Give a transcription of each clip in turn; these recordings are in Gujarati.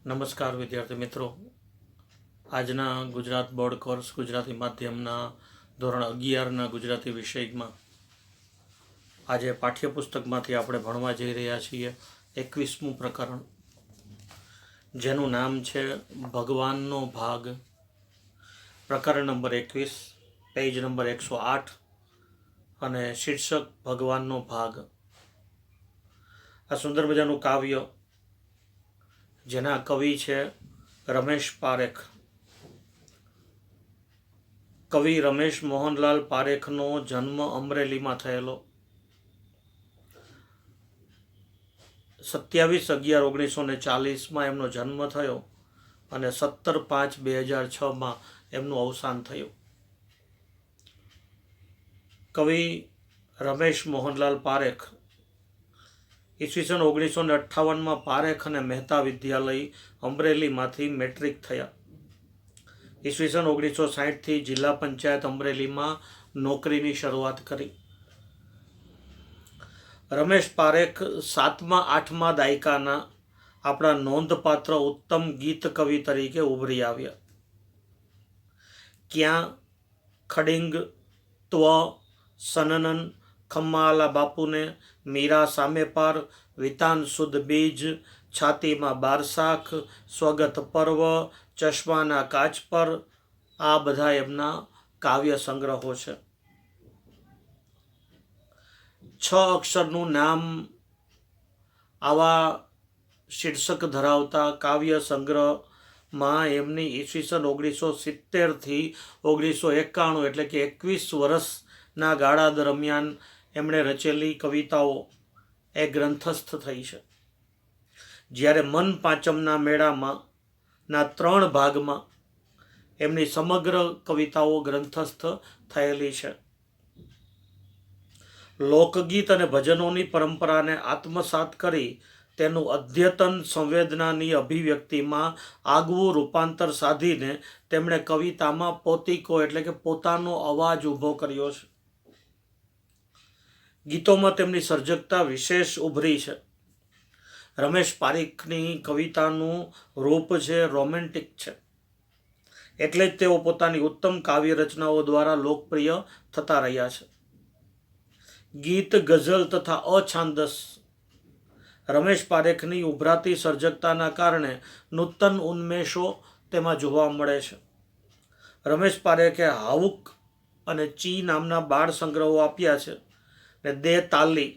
નમસ્કાર વિદ્યાર્થી મિત્રો, આજના ગુજરાત બોર્ડ કોર્સ ગુજરાતી માધ્યમના ધોરણ 11ના ગુજરાતી વિષયમાં આજે પાઠ્યપુસ્તકમાંથી આપણે ભણવા જઈ રહ્યા છીએ 21મું પ્રકરણ, જેનું નામ છે ભગવાનનો ભાગ. પ્રકરણ નંબર 21, પેજ નંબર 108 અને શીર્ષક ભગવાનનો ભાગ. આ સુંદર મજાનું કાવ્ય જેના કવિ છે રમેશ પારેખ. કવિ રમેશ મોહનલાલ પારેખનો જન્મ અમરેલીમાં થયેલો. 27/11/1940 એમનો જન્મ થયો અને 17/5/2006 એમનું અવસાન થયું. કવિ રમેશ મોહનલાલ પારેખ ઈસવીસન 1958 પારેખ અને મહેતા વિદ્યાલય અમરેલીમાંથી મેટ્રિક થયા. ઈસવીસન 1960 જિલ્લા પંચાયત અમરેલીમાં નોકરીની શરૂઆત કરી. રમેશ પારેખ 7મા-8મા દાયકાના આપણા નોંધપાત્ર ઉત્તમ ગીત કવિ તરીકે ઉભરી આવ્યા. ક્યાં, ખડિંગ, ત્વ, સનનન, ખમ્માલા બાપુને, મીરા સામે પાર, વિતાન સુદ બીજ, છાતીમાં બારસાખ, સ્વગત પર્વ, ચશ્માના કાચ પર, આ બધા એમના કાવ્ય સંગ્રહો છે. 6 અક્ષરનું નામ આવા શીર્ષક ધરાવતા કાવ્ય સંગ્રહમાં એમની ઈસવીસન 1970 1991 એટલે કે 21 વર્ષના ગાળા દરમિયાન એમણે રચેલી કવિતાઓ એ ગ્રંથસ્થ થઈ છે. જ્યારે મન પાંચમના મેળામાં ના 3 ભાગમાં એમની સમગ્ર કવિતાઓ ગ્રંથસ્થ થયેલી છે. લોકગીત અને ભજનોની પરંપરાને આત્મસાત કરી તેનું અદ્યતન સંવેદનાની અભિવ્યક્તિમાં આગવું રૂપાંતર સાધીને તેમણે કવિતામાં પોતિકો એટલે કે પોતાનો અવાજ ઊભો કર્યો છે. ગીતોમાં તેમની સર્જકતા વિશેષ ઉભરી છે. રમેશ પારેખની કવિતાનું રૂપ છે રોમેન્ટિક છે, એટલે જ તેઓ પોતાની ઉત્તમ કાવ્ય રચનાઓ દ્વારા લોકપ્રિય થતા રહ્યા છે. ગીત, ગઝલ તથા અછાંદસ રમેશ પારેખની ઉભરાતી સર્જકતાના કારણે નૂતન ઉન્મેષો તેમાં જોવા મળે છે. રમેશ પારેખે હાવુક અને ચી નામના બાળ સંગ્રહો આપ્યા છે ને દે તાલી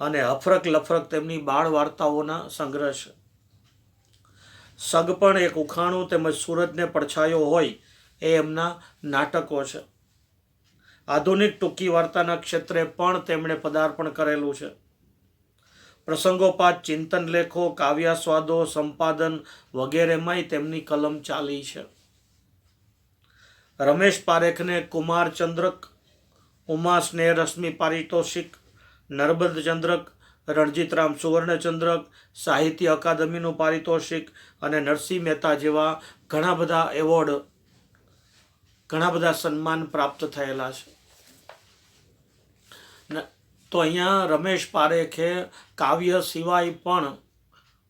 અને હફરક લફરક તેમની બાળ વાર્તાઓના સંગ્રહ છે. સગપણ એક ઉખાણું તેમજ સૂરજને પડછાયો હોય એ એમના નાટકો છે. આધુનિક ટૂંકી વાર્તાના ક્ષેત્રે પણ તેમણે પદાર્પણ કરેલું છે. પ્રસંગોપાત ચિંતન લેખો, કાવ્યાસ્વાદો, સંપાદન વગેરેમાંય તેમની કલમ ચાલી છે. રમેશ પારેખને કુમાર ચંદ્રક, ઉમા સ્નેહ રશ્મિ પારિતોષિક, નર્મદ ચંદ્રક, રણજીતરામ સુવર્ણચંદ્રક, સાહિત્ય અકાદમીનું પારિતોષિક અને નરસિંહ મહેતા જેવા ઘણા બધા એવોર્ડ, ઘણા બધા સન્માન પ્રાપ્ત થયેલા છે. તો અહીંયા રમેશ પારેખે કાવ્ય સિવાય પણ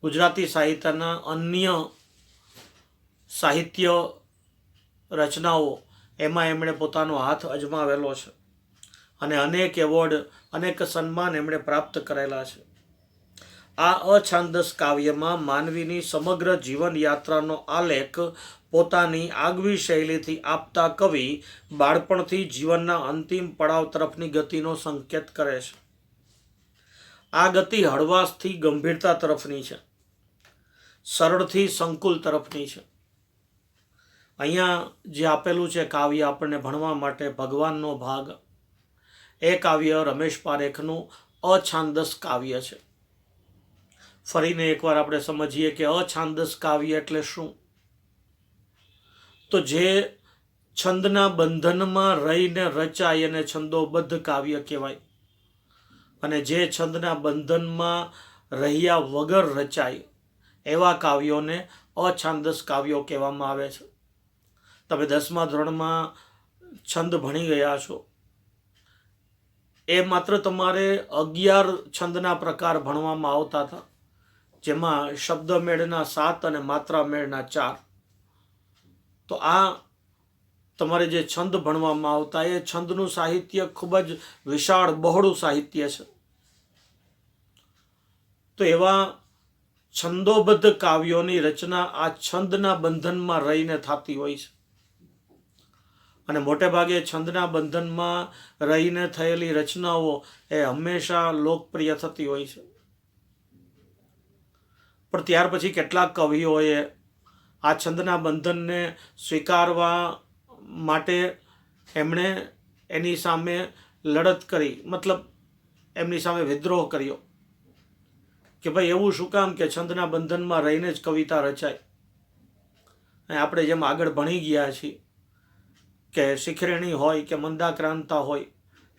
ગુજરાતી સાહિત્યના અન્ય સાહિત્ય રચનાઓ એમાં એમણે પોતાનો હાથ અજમાવેલો છે અને અનેક એવોર્ડ, અનેક સન્માન એમણે પ્રાપ્ત કરેલા છે. આ અછાંદસ કાવ્યમાં માનવીની સમગ્ર જીવનયાત્રાનો આલેખ પોતાની આગવી શૈલીથી આપતા કવિ બાળપણથી જીવનના અંતિમ પડાવ તરફની ગતિનો સંકેત કરે છે. આ ગતિ હળવાશથી ગંભીરતા તરફની છે, સરળથી સંકુલ તરફની છે. અહીંયા જે આપેલું છે કાવ્ય આપણને ભણવા માટે, ભગવાનનો ભાગ, એ કાવ્ય રમેશ પારેખનું અછાંદસ કાવ્ય છે. ફરીને એકવાર આપણે સમજીએ કે અછાંદસ કાવ્ય એટલે શું. તો જે છંદના બંધનમાં રહીને રચાય એને છંદોબદ્ધ કાવ્ય કહેવાય, અને જે છંદના બંધનમાં રહ્યા વગર રચાય એવા કાવ્યોને અછાંદસ કાવ્યો કહેવામાં આવે છે. તમે 10મા ધોરણમાં છંદ ભણી ગયા છો. એ માત્ર તમારે 11 છંદના પ્રકાર ભણવામાં આવતા હતા. જેમાં શબ્દ મેળના 7 અને માત્રા મેળના 4. તો આ તમારે જે છંદ ભણવામાં આવતા એ છંદનું સાહિત્ય ખૂબ જ વિશાળ બહોળું સાહિત્ય છે. તો એવા છંદોબદ્ધ કાવ્યોની રચના આ છંદના બંધનમાં રહીને થતી હોય છે. અને મોટે ભાગે છંદના બંધનમાં રહીને થયેલી રચનાઓ એ હંમેશા લોકપ્રિય થતી હોય છે. પણ ત્યાર પછી કેટલાક કવિઓએ આ છંદના બંધનને સ્વીકારવા માટે એમણે એની સામે લડત કરી, મતલબ એમની સામે વિદ્રોહ કર્યો કે ભાઈ એવું શું કામ કે છંદના બંધનમાં રહીને જ કવિતા રચાય. અને આપણે જેમ આગળ ભણી ગયા છીએ કે શિખરેણી હોય કે મંદાક્રાંતા હોય,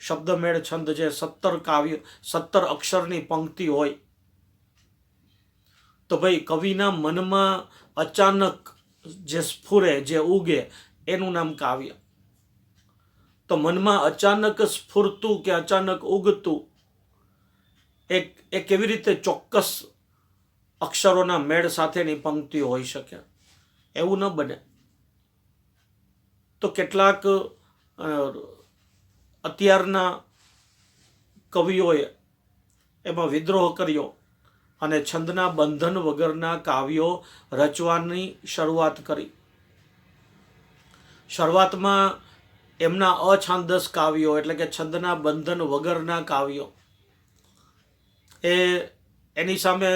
શબ્દમેળ છંદ જે 17 અક્ષરની પંક્તિ હોય, તો ભાઈ કવિના મનમાં અચાનક જે સ્ફુરે, જે ઉગે, એનું નામ કાવ્ય. તો મનમાં અચાનક સ્ફુરતું કે અચાનક ઉગતું એ કેવી રીતે ચોક્કસ અક્ષરોના મેળ સાથેની પંક્તિઓ હોઈ શકે? એવું ન બને. તો કેટલાક અત્યારના કવિઓએ એમાં વિદ્રોહ કર્યો અને છંદના બંધન વગરના કાવ્યો રચવાની શરૂઆત કરી. શરૂઆતમાં એમના અછાંદસ કાવ્યો એટલે કે છંદના બંધન વગરના કાવ્યો એની સામે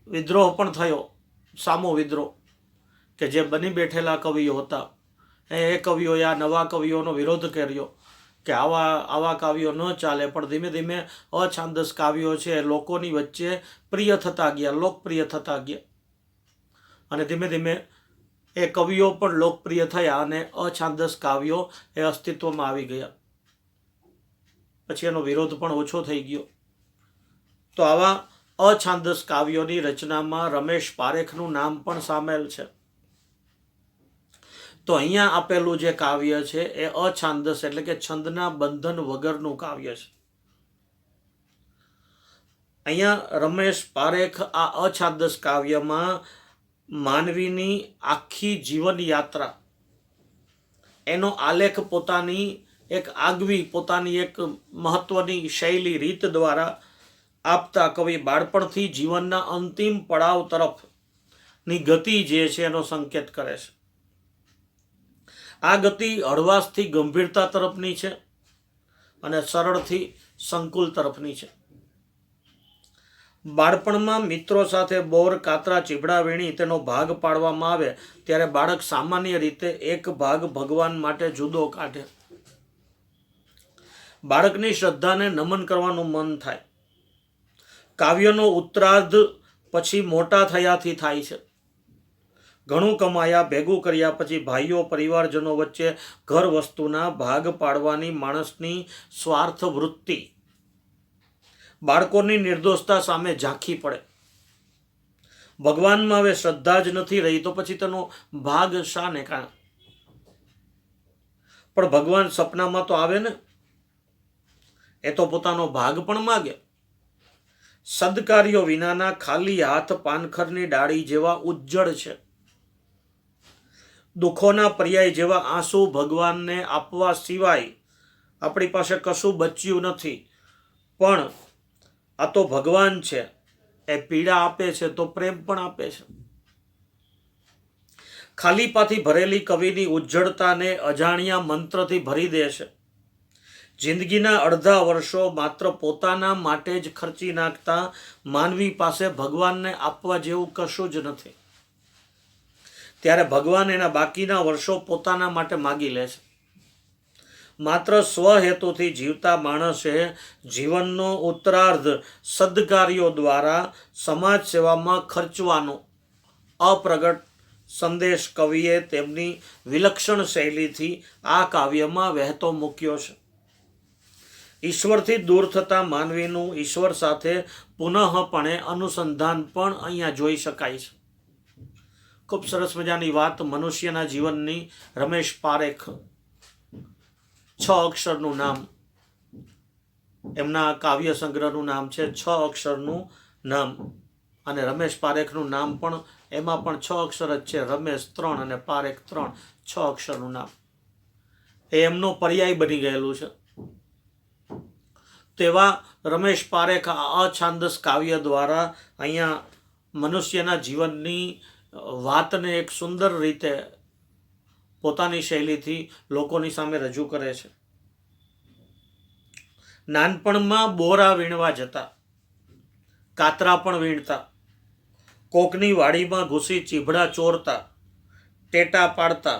વિદ્રોહ પણ થયો, સામો વિદ્રોહ, કે જે બની બેઠેલા કવિઓ હતા એ કવિઓએ આ નવા કવિઓનો વિરોધ કર્યો કે આવા કાવ્યો ન ચાલે. પણ ધીમે ધીમે અછાંદસ કાવ્યો છે લોકોની વચ્ચે પ્રિય થતા ગયા, લોકપ્રિય થતા ગયા, અને ધીમે ધીમે એ કવિઓ પણ લોકપ્રિય થયા અને અછાંદસ કાવ્યો એ અસ્તિત્વમાં આવી ગયા. પછી એનો વિરોધ પણ ઓછો થઈ ગયો. તો આવા અછાંદસ કાવ્યોની રચનામાં રમેશ પારેખનું નામ પણ સામેલ છે. તો અહીંયા આપેલું જે કાવ્ય છે એ અછાંદસ એટલે કે છંદના બંધન વગરનું કાવ્ય છે. અહીંયા રમેશ પારેખ આ અછાંદસ કાવ્યમાં માનવીની આખી જીવન યાત્રા, એનો આલેખ પોતાની એક આગવી, પોતાની એક મહત્વની શૈલી, રીત દ્વારા આપતા કવિ બાળપણથી જીવનના અંતિમ પડાવ તરફની ગતિ જે છે એનો સંકેત કરે છે. આ ગતિ હળવાશથી ગંભીરતા તરફની છે અને સરળથી સંકુલ તરફની છે. બાળપણમાં મિત્રો સાથે બોર, કાતરા, ચીભડા વીણી તેનો ભાગ પાડવામાં આવે ત્યારે બાળક સામાન્ય રીતે એક ભાગ ભગવાન માટે જુદો કાઢે. બાળકની શ્રદ્ધાને નમન કરવાનું મન થાય. કાવ્યનો ઉત્તરાર્ધ પછી મોટા થયાથી થાય છે. ઘણું કમાયા, ભેગું કર્યા પછી ભાઈઓ, પરિવારજનો વચ્ચે ઘર વસ્તુના ભાગ પાડવાની માણસની સ્વાર્થ વૃત્તિ બાળકોની નિર્દોષતા સામે ઝાંખી પડે. ભગવાનમાં હવે શ્રદ્ધા જ નથી રહી તો પછી તેનો ભાગ શાને કારણે? પણ ભગવાન સપનામાં તો આવે ને, એ તો પોતાનો ભાગ પણ માગે. સદકાર્યો વિનાના ખાલી હાથ પાનખરની ડાળી જેવા ઉજ્જડ છે. દુઃખોના પર્યાય જેવા આંસુ ભગવાનને આપવા સિવાય આપણી પાસે કશું બચ્યું નથી. પણ આ તો ભગવાન છે, એ પીડા આપે છે તો પ્રેમ પણ આપે છે. ખાલીપાથી ભરેલી કવિની ઉજ્જડતાને અજાણ્યા મંત્રથી ભરી દે છે. જિંદગીના અડધા વર્ષો માત્ર પોતાના માટે જ ખર્ચી નાખતા માનવી પાસે ભગવાનને આપવા જેવું કશું જ નથી. ત્યારે ભગવાન એના બાકીના વર્ષો પોતાના માટે માગી લે છે. માત્ર સ્વહેતુથી જીવતા માણસે જીવનનો ઉત્તરાર્ધ સદકાર્યો દ્વારા સમાજ સેવામાં ખર્ચવાનો અપ્રગટ સંદેશ કવિએ તેમની વિલક્ષણ શૈલીથી આ કાવ્યમાં વહેતો મૂક્યો છે. ઈશ્વરથી દૂર થતા માનવીનું ઈશ્વર સાથે પુનઃપણે અનુસંધાન પણ અહીંયા જોઈ શકાય છે. ખૂબ સરસ મજાની વાત મનુષ્યના જીવનની. રમેશ પારેખ, 6 અક્ષરનું નામ, એમના કાવ્ય સંગ્રહનું નામ છે 6 અક્ષરનું નામ, અને રમેશ પારેખનું નામ પણ એમાં પણ 6 અક્ષર જ છે. રમેશ 3 અને પારેખ 3, 6 અક્ષરનું નામ. એ એમનો પર્યાય બની ગયેલું છે. તેવા રમેશ પારેખ આ અછાંદસ કાવ્ય દ્વારા અહીંયા મનુષ્યના જીવનની વાતને એક સુંદર રીતે પોતાની શૈલીથી લોકોની સામે રજૂ કરે છે. નાનપણમાં બોરા વીણવા જતા, કાતરા પણ વીણતા, કોકની વાડીમાં ઘૂસી ચીભડા ચોરતા, ટેટા પાડતા,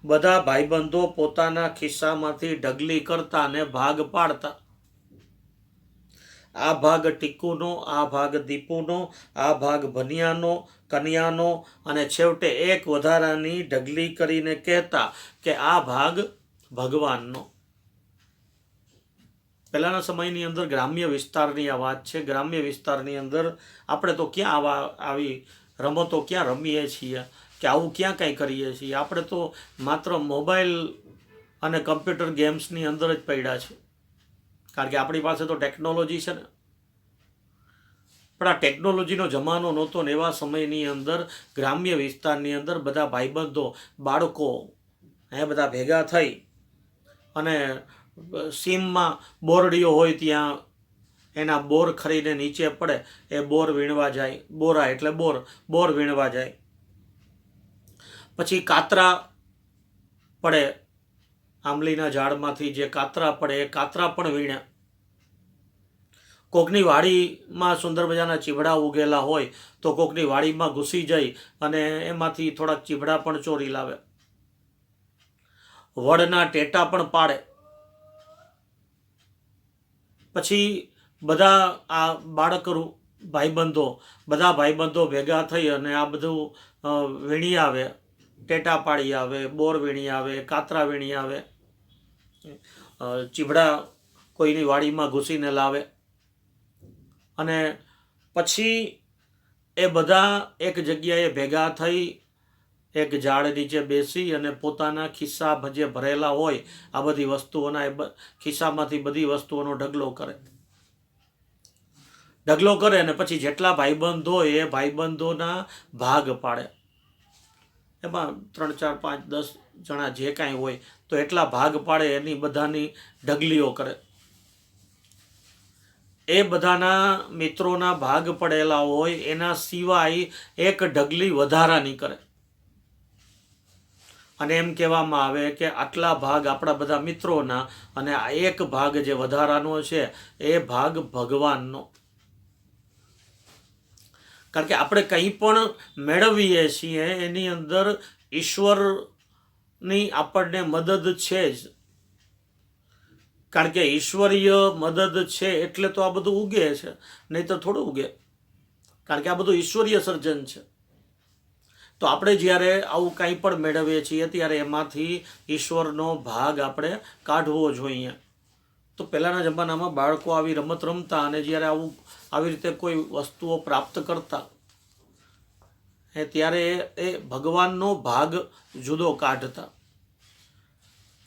બધા ભાઈબંધો પોતાના ખિસ્સામાંથી ઢગલી કરતા અને ભાગ પાડતા. આ ભાગ ટીકુનો, આ ભાગ દીપુનો, આ ભાગ ભનિયાનો, કન્યાનો, અને છેવટે એક વધારાની ઢગલી કરીને કહેતા કે આ ભાગ ભગવાનનો. પહેલાના સમયની અંદર ગ્રામ્ય વિસ્તારની આ વાત છે. ગ્રામ્ય વિસ્તારની અંદર આપણે તો ક્યાં આવી રમતો ક્યાં રમીએ છીએ, કે આવું ક્યાં કંઈ કરીએ છીએ. આપણે તો માત્ર મોબાઈલ અને કમ્પ્યુટર ગેમ્સની અંદર જ પડ્યા છે, કારણ કે આપણી પાસે તો ટેકનોલોજી છે ને. પણ આ ટેકનોલોજીનો જમાનો નહોતો ને એવા સમયની અંદર ગ્રામ્ય વિસ્તારની અંદર બધા ભાઈબંધો, બાળકો બધા ભેગા થઈ અને સીમમાં બોરડીઓ હોય ત્યાં એના બોર ખરીને નીચે પડે એ બોર વીણવા જાય. બોરા એટલે બોર વીણવા જાય. પછી કાતરા પડે, આંબલીના ઝાડમાંથી જે કાતરા પડે એ કાતરા પણ વીણ્યા. કોકની વાડીમાં સુંદર મજાના ચીભડા ઉગેલા હોય તો કોકની વાડીમાં ઘૂસી જઈ અને એમાંથી થોડાક ચીભડા પણ ચોરી લાવે. વડના ટેટા પણ પાડે. પછી બધા આ બાળકરું બધા ભાઈબંધો ભેગા થઈ અને આ બધું વીણી આવે. ટેટા પાડી આવે, બોર વીણી આવે, કાતરા વીણી આવે, ચીભડા કોઈની વાડીમાં ઘૂસીને લાવે. અને પછી એ બધા એક જગ્યાએ ભેગા થઈ એક ઝાડ નીચે બેસી અને પોતાના ખિસ્સા જે ભરેલા હોય આ બધી વસ્તુઓના ખિસ્સામાંથી બધી વસ્તુઓનો ઢગલો કરે અને પછી જેટલા ભાઈબંધ હોય એ ભાઈબંધોના ભાગ પાડે. એમાં 3, 4, 5, 10 જણા જે કાંઈ હોય તો એટલા ભાગ પાડે, એની બધાની ઢગલીઓ કરે. એ બધાના મિત્રોના ભાગ પડેલા હોય એના સિવાય એક ઢગલી વધારાની કરે. અને એમ કહેવામાં આવે કે આટલા ભાગ આપણા બધા મિત્રોના અને આ એક ભાગ જે વધારાનો છે એ ભાગ ભગવાનનો. કારણ કે આપણે કંઈ પણ મેળવીએ છીએ એની અંદર ઈશ્વરની આપણને મદદ છે જ. કારણ કે ઈશ્વરીય મદદ છે એટલે તો આ બધું ઉગે છે, નહીં તો થોડું ઉગે. કારણ કે આ બધું ઈશ્વરીય સર્જન છે. તો આપણે જ્યારે આવું કંઈ પણ મેળવીએ છીએ ત્યારે એમાંથી ઈશ્વરનો ભાગ આપણે કાઢવો જોઈએ. તો પહેલાંના જમાનામાં બાળકો આવી રમત રમતા અને જ્યારે આવી રીતે કોઈ વસ્તુઓ પ્રાપ્ત કરતા ત્યારે એ ભગવાનનો ભાગ જુદો કાઢતા,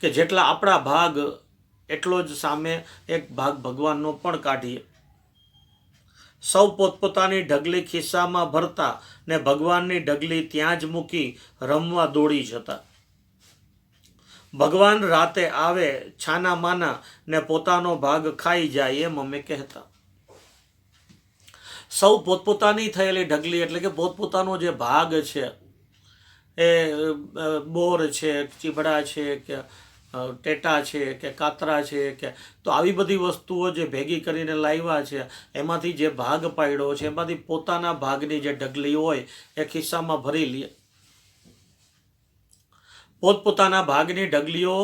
કે જેટલા આપણા ભાગ એટલો જ સામે એક ભાગ ભગવાનનો પણ કાઢીએ. સૌ પોતપોતાની ઢગલી ખિસ્સામાં ભરતા ને ભગવાનની ઢગલી ત્યાં જ મૂકી રમવા દોડી જતા. ભગવાન રાતે આવે છાના માના ને પોતાનો ભાગ ખાઈ જાય એમ અમે કહેતા. સૌ પોતપોતાની થયેલી ઢગલી એટલે કે પોતપોતાનો જે ભાગ છે, એ બોર છે, ચીભડા છે, કે ટેટા છે, કે કાતરા છે, કે તો આવી બધી વસ્તુઓ જે ભેગી કરીને લાવ્યા છે એમાંથી જે ભાગ પાડ્યો છે એમાંથી પોતાના ભાગની જે ઢગલી હોય એ ખિસ્સામાં ભરી લે. પોતપોતાના ભાગની ઢગલીઓ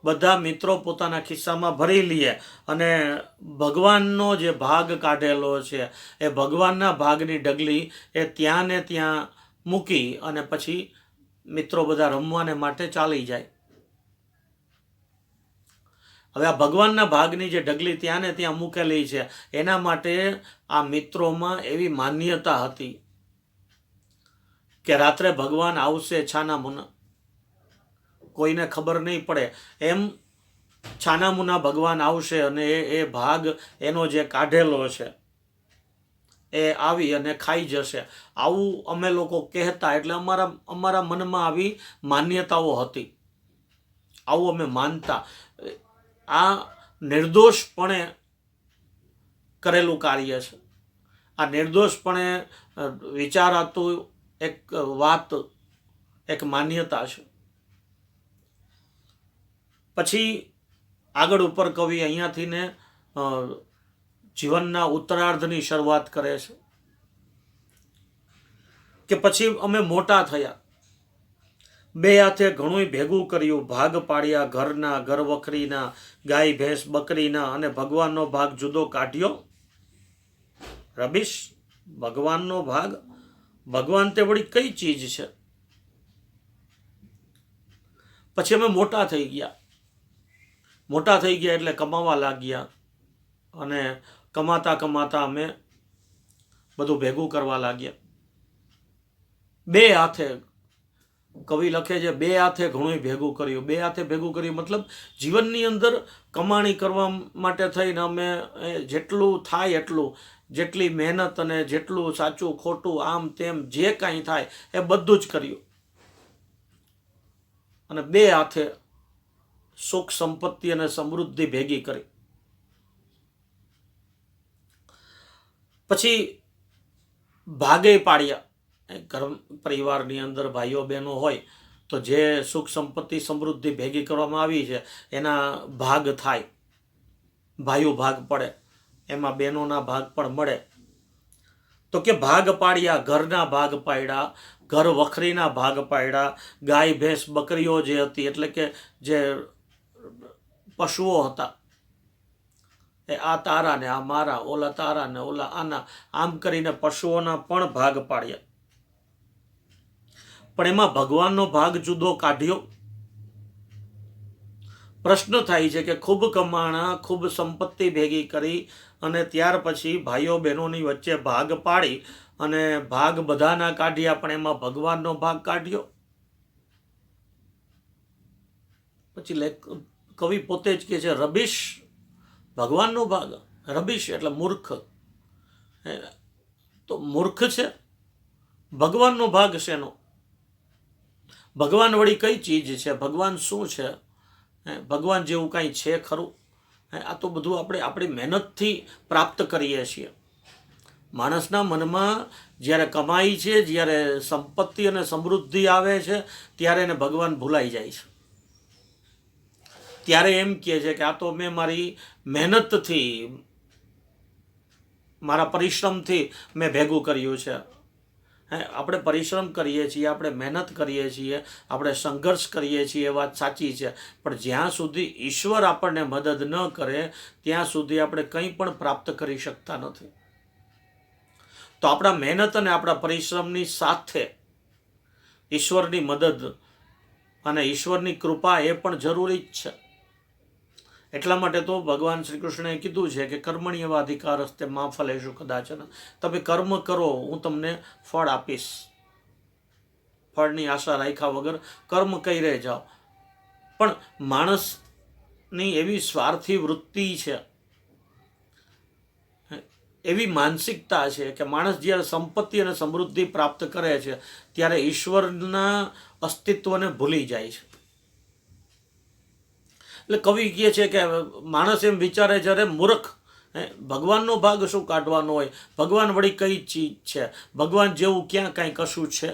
બધા મિત્રો પોતાના ખિસ્સામાં ભરી લે અને ભગવાનનો જે ભાગ કાઢેલો છે એ ભગવાનના ભાગની ઢગલી એ ત્યાં ને ત્યાં મૂકી અને પછી મિત્રો બધા રમવાને માટે ચાલી જાય. હવે આ ભગવાનના ભાગની જે ઢગલી ત્યાં ને ત્યાં મૂકેલી છે એના માટે આ મિત્રોમાં એવી માન્યતા હતી કે રાત્રે ભગવાન આવશે છાના મુના, કોઈને ખબર નહીં પડે એમ છાનામુના ભગવાન આવશે અને એ ભાગ એનો જે કાઢેલો છે એ આવી અને ખાઈ જશે, આવું અમે લોકો કહેતા. એટલે અમારા મનમાં આવી માન્યતાઓ હતી, આવું અમે માનતા. આ નિર્દોષપણે કરેલું કાર્ય છે, આ નિર્દોષપણે વિચારાતું એક વાત, એક માન્યતા છે. પછી આગળ ઉપર કવિ અહીંયાથી ને જીવનના ઉત્તરાર્ધની શરૂઆત કરે છે કે પછી અમે મોટા થયા, બે હાથે ઘણું ભેગું કર્યું, ભાગ પાડ્યા ઘરના, ઘર વખરીના, ગાય ભેંસ બકરીના, અને ભગવાનનો ભાગ જુદો કાઢ્યો. રબીશ, ભગવાનનો ભાગ, ભગવાન તે વળી કઈ ચીજ છે? પછી અમે મોટા થઈ ગયા, મોટા થઈ ગયા એટલે કમાવા લાગ્યા, અને કમાતા કમાતા અમે બધું ભેગું કરવા લાગ્યા. બે હાથે, કવિ લખે છે, બે હાથે ઘણું ભેગું કર્યું. બે હાથે ભેગું કર્યું મતલબ જીવનની અંદર કમાણી કરવા માટે થઈને અમે જેટલું થાય એટલું, જેટલી મહેનત અને જેટલું સાચું ખોટું આમ તેમ જે કાંઈ થાય એ બધું જ કર્યું, અને બે હાથે સુખ સંપત્તિ અને સમૃદ્ધિ ભેગી કરી. પછી ભાગે પાડ્યા. ઘર પરિવારની અંદર ભાઈઓ બહેનો હોય તો જે સુખ સંપત્તિ સમૃદ્ધિ ભેગી કરવામાં આવી છે એના ભાગ થાય, ભાઈઓ ભાગ પડે, એમાં બહેનોના ભાગ પણ મળે. તો કે ભાગ પાડ્યા, ઘરના ભાગ પાડ્યા, ઘર વખરીના ભાગ પાડ્યા, ગાય ભેંસ બકરીઓ જે હતી એટલે કે જે પશુઓ હતા એ આ તારા ને આ મારા, ઓલા તારા ને ઓલા આના, આમ કરીને પશુઓના પણ ભાગ પાડ્યા. પણ એમાં ભગવાનનો ભાગ જુદો કાઢ્યો. પ્રશ્ન થાય છે કે ખૂબ કમાણા, ખૂબ સંપત્તિ ભેગી કરી અને ત્યાર પછી ભાઈઓ બહેનોની વચ્ચે ભાગ પાડી અને ભાગ બધાના કાઢ્યા, પણ એમાં ભગવાનનો ભાગ કાઢ્યો. પછી કવિ પોતે જ કહે છે, રબીશ, ભગવાનનો ભાગ. રબીશ એટલે મૂર્ખ, તો મૂર્ખ છે. ભગવાનનો ભાગ શેનો? ભગવાન વળી કઈ ચીજ છે? ભગવાન શું છે? ભગવાન જેવું કાંઈ છે ખરું? આ તો બધું આપણે આપણી મહેનતથી પ્રાપ્ત કરીએ છીએ. માણસના મનમાં જ્યારે કમાઈ છે, જ્યારે સંપત્તિ અને સમૃદ્ધિ આવે છે, ત્યારે એને ભગવાન ભૂલાઈ જાય છે. ત્યારે એમ કહે છે કે આ તો મેં મારી મહેનતથી, મારા પરિશ્રમથી મેં ભેગું કર્યું છે. આપણે પરિશ્રમ કરીએ છીએ, આપણે મહેનત કરીએ છીએ, આપણે સંઘર્ષ કરીએ છીએ, એ વાત સાચી છે. પણ જ્યાં સુધી ઈશ્વર આપણને મદદ ન કરે ત્યાં સુધી આપણે કંઈ પણ પ્રાપ્ત કરી શકતા નથી. તો આપણા મહેનત અને આપણા પરિશ્રમની સાથે ઈશ્વરની મદદ અને ઈશ્વરની કૃપા એ પણ જરૂરી જ છે. એટલા માટે તો ભગવાન શ્રી કૃષ્ણએ કીધું છે કે કર્મણ્ય અધિકારસ્તે મા ફલેષુ કદાચન. તમે કર્મ કરો, હું તમને ફળ આપીશ. ફળની આશા રાખ્યા વગર કર્મ કરી જાઓ. પણ માણસની એવી સ્વાર્થી વૃત્તિ છે, એવી માનસિકતા છે કે માણસ જ્યારે સંપત્તિ અને સમૃદ્ધિ પ્રાપ્ત કરે છે ત્યારે ઈશ્વરના અસ્તિત્વને ભૂલી જાય છે. એટલે કવિ કહે છે કે માણસ એમ વિચારે જ્યારે મૂર્ખ, ભગવાનનો ભાગ શું કાઢવાનો હોય? ભગવાન વળી કઈ ચીજ છે? ભગવાન જેવું ક્યાં કાંઈ કશું છે?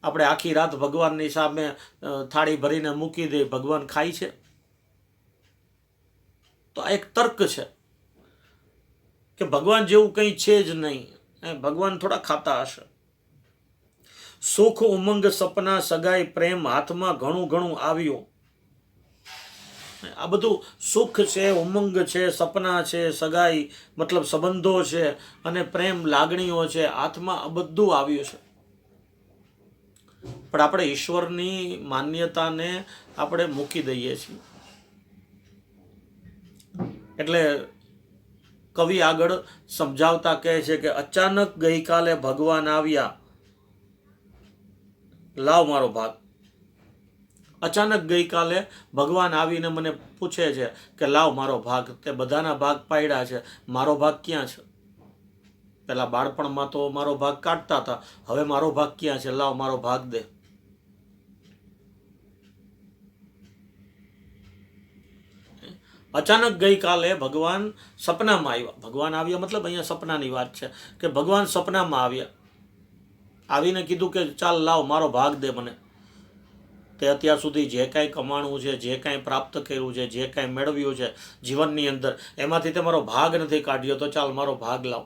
આપણે આખી રાત ભગવાનની સામે થાળી ભરીને મૂકી દઈએ, ભગવાન ખાય છે? તો આ એક તર્ક છે કે ભગવાન જેવું કંઈ છે જ નહીં. ભગવાન થોડા ખાતા હશે? સુખ, ઉમંગ, સપના, સગાઈ, પ્રેમ, હાથમાં ઘણું ઘણું આવ્યું. આ બધું સુખ છે, ઉમંગ છે, સપના છે, સગાઈ મતલબ સંબંધો છે, અને પ્રેમ લાગણીઓ છે, હાથમાં આ બધું આવ્યું છે. પણ આપણે ઈશ્વરની માન્યતાને આપણે મૂકી દઈએ છીએ. એટલે કવિ આગળ સમજાવતા કહે છે કે અચાનક ગઈકાલે ભગવાન આવ્યા, લાવ મારો ભાગ. અચાનક ગઈકાલે ભગવાન આવીને મને પૂછે છે કે લાવ મારો ભાગ. તે બધાના ભાગ પાડ્યા છે, મારો ભાગ ક્યાં છે? પેલા બાળપણમાં તો મારો ભાગ કાઢતા હતા, હવે મારો ભાગ ક્યાં છે? લાવ મારો ભાગ દે. અચાનક ગઈકાલે ભગવાન સપનામાં આવ્યા. ભગવાન આવ્યા મતલબ અહીંયા સપનાની વાત છે કે ભગવાન સપનામાં આવ્યા, આવીને કીધું કે ચાલ લાવ મારો ભાગ દે મને. તે અત્યાર સુધી જે કાંઈ કમાણું છે, જે કાંઈ પ્રાપ્ત કર્યું છે, જે કાંઈ મેળવ્યું છે જીવનની અંદર, એમાંથી તે મારો ભાગ નથી કાઢ્યો, તો ચાલ મારો ભાગ લાવ.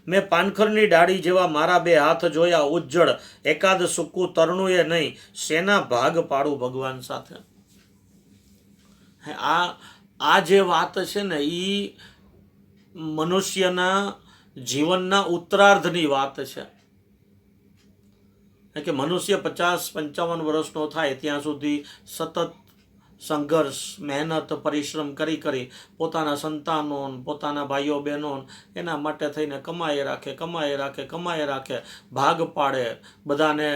મેં પાનખરની ડાળી જેવા મારા બે હાથ જોયા ઉજ્જળ, એકાદ સૂકું તરણું એ નહીં, શેના ભાગ પાડું ભગવાન સાથે. આ જે વાત છે ને એ મનુષ્યના જીવનના ઉત્તરાર્ધની વાત છે કે મનુષ્ય 50-55 વર્ષનો થાય ત્યાં સુધી સતત સંઘર્ષ, મહેનત, પરિશ્રમ કરી પોતાના સંતાનો, પોતાના ભાઈઓ બહેનો એના માટે થઈને કમાઈ રાખે, ભાગ પાડે, બધાને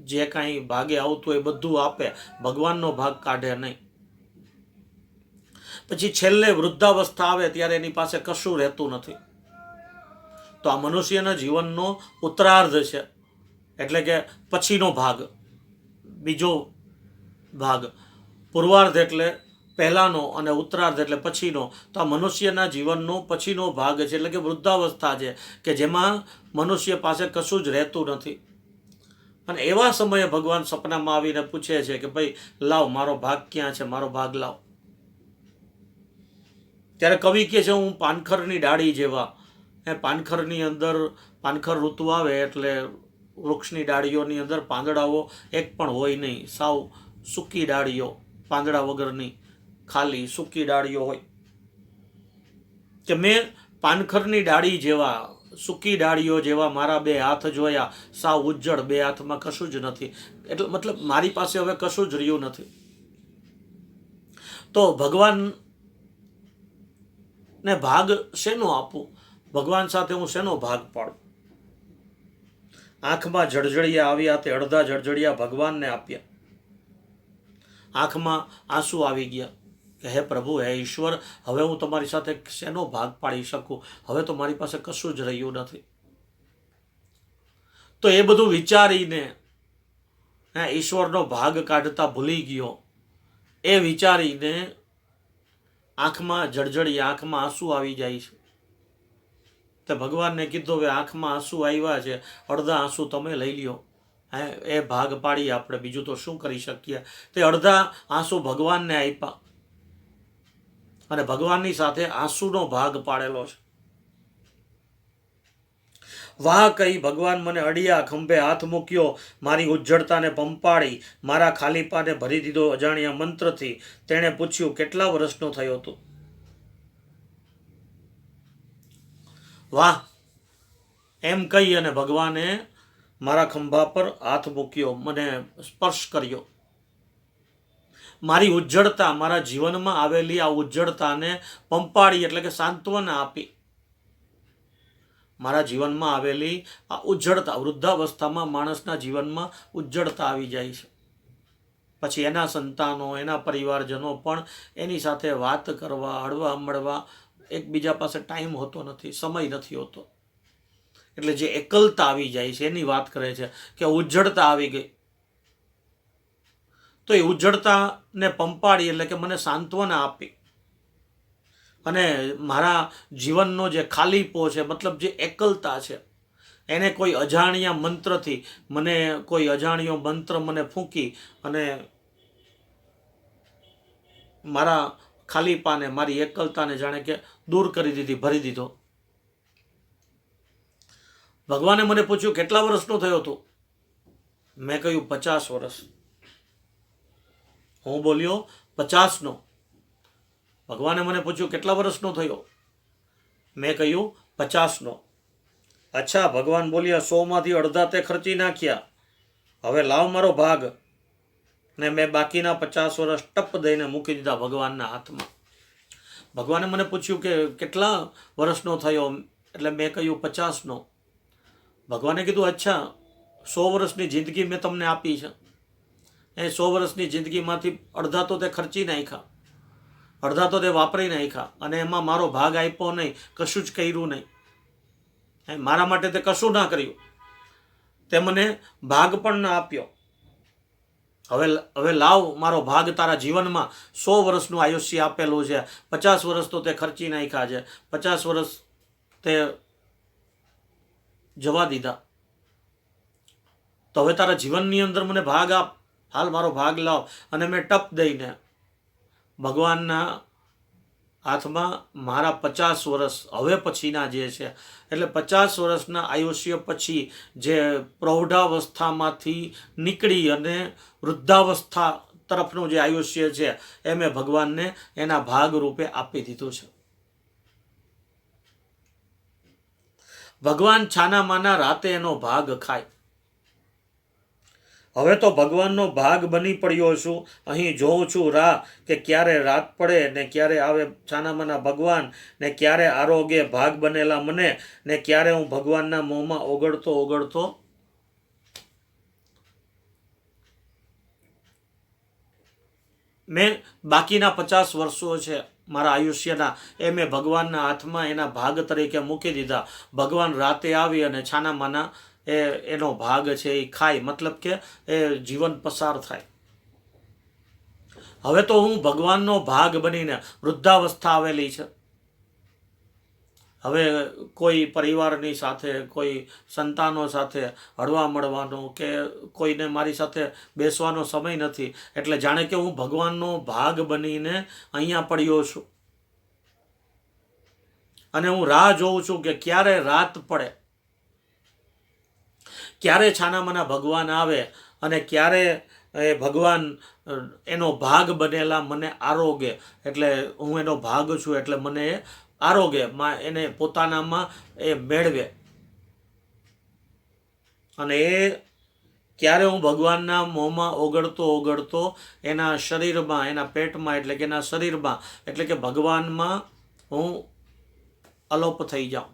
જે કાંઈ ભાગે આવતું હોય બધું આપે, ભગવાનનો ભાગ કાઢે નહીં. પછી છેલ્લે વૃદ્ધાવસ્થા આવે ત્યારે એની પાસે કશું રહેતું નથી. તો આ મનુષ્યના જીવનનો ઉત્તરાર્ધ છે, એટલે કે પછીનો ભાગ, બીજો ભાગ. પૂર્વાર્ધ એટલે પહેલાનો અને ઉત્તરાર્ધ એટલે પછીનો. તો આ મનુષ્યના જીવનનો પછીનો ભાગ છે, એટલે કે વૃદ્ધાવસ્થા છે કે જેમાં મનુષ્ય પાસે કશું જ રહેતું નથી. અને એવા સમયે ભગવાન સપનામાં આવીને પૂછે છે કે ભાઈ લાવ મારો ભાગ ક્યાં છે, મારો ભાગ લાવ. ત્યારે કવિ કહે છે હું પાનખરની ડાળી જેવા. પાનખરની અંદર, પાનખર ઋતુ આવે એટલે વૃક્ષની ડાળીઓની અંદર પાંદડાઓ એક પણ હોય નહીં, સાવ સૂકી ડાળીઓ, પાંદડા વગરની ખાલી સૂકી ડાળીઓ હોય. કે મેં પાનખરની ડાળી જેવા, સૂકી ડાળીઓ જેવા મારા બે હાથ જોયા, સાવ ઉજ્જળ, બે હાથમાં કશું જ નથી. એટલે મતલબ મારી પાસે હવે કશું જ રહ્યું નથી. તો ભગવાન ને ભાગ શેનો આપું? ભગવાન સાથે હું શેનો ભાગ પાડું? આંખમાં જળજળિયા આવ્યા તે અડધા જળજળિયા ભગવાનને આપ્યા. આંખમાં આંસુ આવી ગયા કે હે પ્રભુ, હે ઈશ્વર, હવે હું તમારી સાથે શેનો ભાગ પાડી શકું? હવે તો મારી પાસે કશું જ રહ્યું નથી. તો એ બધું વિચારીને ઈશ્વરનો ભાગ કાઢતા ભૂલી ગયો. એ વિચારીને આંખમાં જળજળિયા, આંખમાં આંસુ આવી જાય છે. તો ભગવાનને કીધું હવે આંખમાં આંસુ આવ્યા છે, અડધા આંસુ તમે લઈ લ્યો. એ ભાગ પાડી આપણે, બીજું તો શું કરી શકીએ. તે અડધા આંસુ ભગવાનને આપ્યા અને ભગવાનની સાથે આંસુનો ભાગ પાડેલો છે. વાહ કહી ભગવાન મને અડિયા ખંભે હાથ મૂક્યો, મારી ઉજ્જળતાને પંપાળી, મારા ખાલીપાને ભરી દીધો અજાણ્યા મંત્રથી. તેણે પૂછ્યું કેટલા વર્ષનો થયો તું? વાહ એમ કહી અને ભગવાને મારા ખંભા પર હાથ મૂક્યો, મને સ્પર્શ કર્યો. મારી ઉજ્જળતા, મારા જીવનમાં આવેલી આ ઉજ્જળતાને પંપાળી એટલે કે સાંત્વના આપી. મારા જીવનમાં આવેલી આ ઉજ્જળતા, વૃદ્ધાવસ્થામાં માણસના જીવનમાં ઉજ્જળતા આવી જાય છે. પછી એના સંતાનો, એના પરિવારજનો પણ એની સાથે વાત કરવા, હળવા મળવા એકબીજા પાસે ટાઈમ હોતો નથી, સમય નથી હોતો. એટલે જે એકલતા આવી જાય છે એની વાત કરે છે કે ઉજ્જળતા આવી ગઈ. તો એ ઉજ્જળતાને પંપાળી એટલે કે મને સાંત્વના આપી અને મારા જીવનનો જે ખાલીપો છે, મતલબ જે એકલતા છે, એને કોઈ અજાણ્યા મંત્રથી, મને કોઈ અજાણ્યો મંત્ર મને ફૂંકી અને મારા ખાલીપાને, મારી એકલતાને જાણે કે દૂર કરી દીધી, ભરી દીધો. ભગવાને મને પૂછ્યું કેટલા વર્ષનો થયો તું? મેં કહ્યું 50 વર્ષ. હું બોલ્યો 50નો. ભગવાને મને પૂછ્યું કેટલા વર્ષનો થયો? મેં કહ્યું 50નો. અચ્છા, ભગવાન બોલ્યા 100માંથી અડધા તે ખર્ચી નાખ્યા, હવે લાવ મારો ભાગ. ને મેં બાકીના 50 વર્ષ ટપ દઈને મૂકી દીધા ભગવાનના હાથમાં. ભગવાને મને પૂછ્યું કે કેટલા વર્ષનો થયો? એટલે મેં કહ્યું 50નો. ભગવાને કીધું અચ્છા, 100 વર્ષની જિંદગી મેં તમને આપી છે, એ 100 વર્ષની જિંદગીમાંથી અડધા તો તે ખર્ચી નાખ્યા, અડધા તો તે વાપરી નાખ્યા, અને એમાં મારો ભાગ આપ્યો નહીં, કશું જ કર્યું નહીં. મારા માટે તે કશું ના કર્યું, તે મને ભાગ પણ ના આપ્યો. હવે લાવ મારો ભાગ તારા જીવનમાં 100 વર્ષનું આયુષ્ય આપેલું છે, 50 વર્ષ તો તે ખર્ચી નાખ્યા છે, 50 વર્ષ તે જવા દીધા, તો હવે તારા જીવનની અંદર મને ભાગ આપ, હાલ મારો ભાગ લાવ. અને મેં ટપ દઈને ભગવાનના હાથમાં મારા 50 વર્ષ હવે પછીના જે છે, એટલે 50 વર્ષના આયુષ્ય પછી જે પ્રૌઢાવસ્થામાંથી નીકળી અને વૃદ્ધાવસ્થા તરફનું જે આયુષ્ય છે એ મેં ભગવાનને એના ભાગ રૂપે આપી દીધું છે. ભગવાન છાના માના રાતે એનો ભાગ ખાય. હવે તો ભગવાનનો ભાગ બની પડ્યો છું. અહીં જોઉં છું રાહ કે ક્યારે રાત પડે ને ક્યારે આવે છાનામાના ભગવાન, ને ક્યારે આરોગ્ય ભાગ બનેલા મને, ને ક્યારે હું ભગવાનના મોંમાં ઓગળતો ઓગળતો મેં બાકીના 50 વર્ષો છે મારા આયુષ્યના, એ મેં ભગવાનના હાથમાં એના ભાગ તરીકે મૂકી દીધા. ભગવાન રાતે આવી અને છાનામાના એનો ભાગ છે એ ખાય, મતલબ કે એ જીવન પસાર થાય. હવે તો હું ભગવાનનો ભાગ બનીને, વૃદ્ધાવસ્થા આવેલી છે, હવે કોઈ પરિવારની સાથે, કોઈ સંતાનો સાથે હળવા મળવાનો કે કોઈને મારી સાથે બેસવાનો સમય નથી, એટલે જાણે કે હું ભગવાનનો ભાગ બનીને અહીંયા પડ્યો છું. અને હું રાહ જોઉં છું કે ક્યારે રાત પડે, ક્યારે છાનામાના ભગવાન આવે, અને ક્યારે એ ભગવાન એનો ભાગ બનેલા મને આરોગે, એટલે હું એનો ભાગ છું એટલે મને આરોગે, એને પોતાનામાં એ મેળવે. અને એ ક્યારે હું ભગવાનના મોંમાં ઓગળતો ઓગળતો એના શરીરમાં, એના પેટમાં, એટલે કે એના શરીરમાં, એટલે કે ભગવાનમાં હું અલોપ થઈ જાઉં.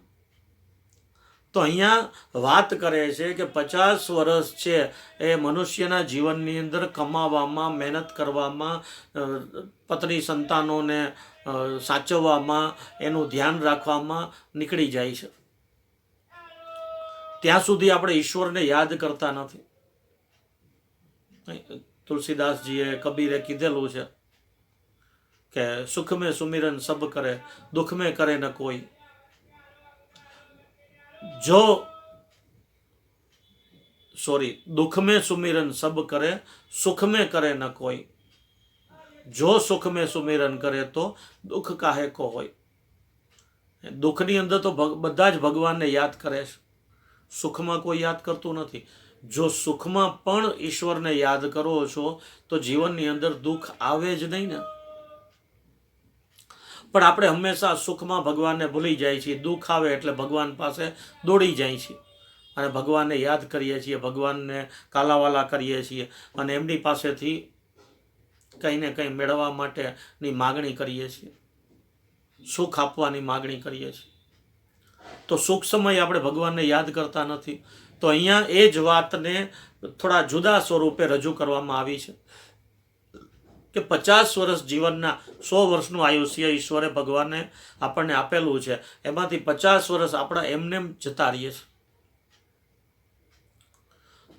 તો અહીંયા વાત કરે છે કે 50 વર્ષ છે એ મનુષ્યના જીવનની અંદર કમાવામાં, મહેનત કરવામાં, પત્ની સંતાનોને સાચવવામાં, એનું ધ્યાન રાખવામાં નીકળી જાય છે. ત્યાં સુધી આપણે ઈશ્વરને યાદ કરતા નથી. તુલસીદાસજીએ, કબીરે કીધેલું છે કે સુખ મેં સુમિરન સબ કરે, દુઃખ મેં કરે ન કોઈ. दुख में सुमिरन सब करे, सुख में करे न कोई. जो सुख में सुमिरन करे तो दुख काहे को होय. દુઃખની અંદર તો બધા જ ભગવાનને યાદ કરે છે, સુખમાં કોઈ યાદ કરતું નથી. જો સુખમાં પણ ઈશ્વરને યાદ કરો છો તો જીવનની અંદર દુઃખ આવે જ નહીં ને. પણ આપણે હંમેશા સુખમાં ભગવાનને ભૂલી જાય છીએ, દુઃખ આવે એટલે ભગવાન પાસે દોડી જાય છીએ અને ભગવાનને યાદ કરીએ છીએ, ભગવાનને કાલાવાલા કરીએ છીએ અને એમની પાસેથી કંઈ ને કંઈ મેળવવા માટેની માગણી કરીએ છીએ, સુખ આપવાની માગણી કરીએ છીએ. તો સુખ સમયે આપણે ભગવાનને યાદ કરતા નથી. તો અહીંયા એ જ વાતને થોડા જુદા સ્વરૂપે રજૂ કરવામાં આવી છે કે 50 વર્ષ જીવનના 100 વર્ષનું આયુષ્ય ઈશ્વરે ભગવાને આપણને આપેલું છે, એમાંથી 50 વર્ષ આપણા એમનેમ જતા રહીએ છીએ.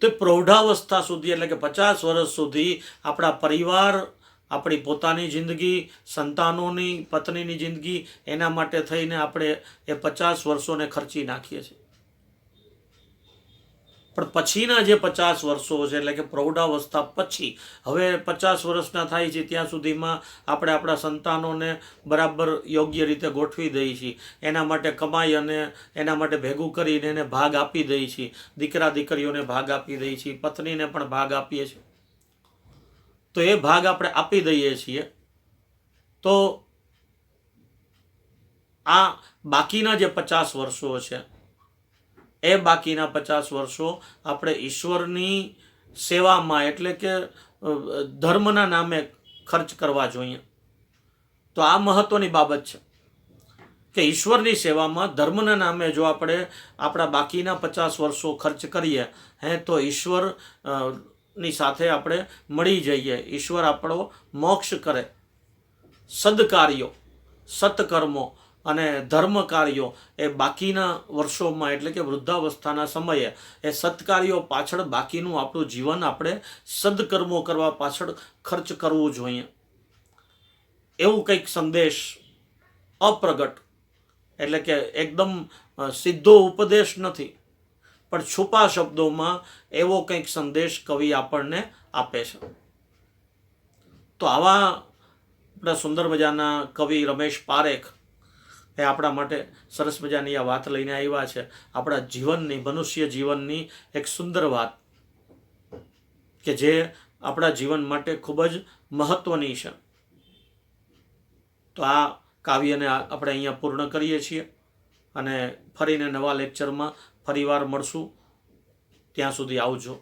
તો પ્રૌઢાવસ્થા સુધી, એટલે કે 50 વર્ષ સુધી આપણા પરિવાર, આપણી પોતાની જિંદગી, સંતાનોની, પત્નીની જિંદગી, એના માટે થઈને આપણે એ 50 વર્ષોને ખર્ચી નાખીએ છીએ. પણ પછીના જે 50 વર્ષો છે, એટલે કે પ્રૌઢાવસ્થા પછી, હવે 50 વર્ષના થાય છે ત્યાં સુધીમાં આપણે આપણા સંતાનોને બરાબર યોગ્ય રીતે ગોઠવી દઈએ છીએ, એના માટે કમાઈ અને એના માટે ભેગું કરીને એને ભાગ આપી દઈએ છીએ, દીકરા દીકરીઓને ભાગ આપી દઈએ છીએ, પત્નીને પણ ભાગ આપીએ છીએ. તો એ ભાગ આપણે આપી દઈએ છીએ. તો આ બાકીના જે 50 વર્ષો છે, એ બાકીના 50 વર્ષો આપણે ઈશ્વરની સેવામાં, એટલે કે ધર્મના નામે ખર્ચ કરવા જોઈએ. તો આ મહત્વની બાબત છે કે ઈશ્વરની સેવામાં ધર્મના નામે જો આપણે આપણા બાકીના 50 વર્ષો ખર્ચ કરીએ તો ઈશ્વર ઈશ્વરની સાથે આપણે મળી જઈએ, ઈશ્વર આપણો મોક્ષ કરે. સદકાર્યો, સત્કર્મો અને ધર્મ કાર્યો એ બાકીના વર્ષોમાં એટલે કે વૃદ્ધાવસ્થાના સમયે એ સત્કાર્યો પાછળ બાકીનું આપણું જીવન આપણે સદકર્મો કરવા પાછળ ખર્ચ કરવું જોઈએ. એવું કંઈક સંદેશ અપ્રગટ એટલે કે એકદમ સીધો ઉપદેશ નથી, પણ છુપા શબ્દોમાં એવો કંઈક સંદેશ કવિ આપણને આપે છે. તો આવા આપણા સુંદર મજાના કવિ રમેશ પારેખ એ આપણા માટે સરસ મજાની આ વાત લઈને આવ્યા છે. આપણા જીવનની, મનુષ્ય જીવનની એક સુંદર વાત કે જે આપણા જીવન માટે ખૂબ જ મહત્વની છે. તો આ કાવ્યને આપણે અહીંયા પૂર્ણ કરીએ છીએ અને ફરીને નવા લેક્ચરમાં ફરીવાર મળશું. ત્યાં સુધી આવજો.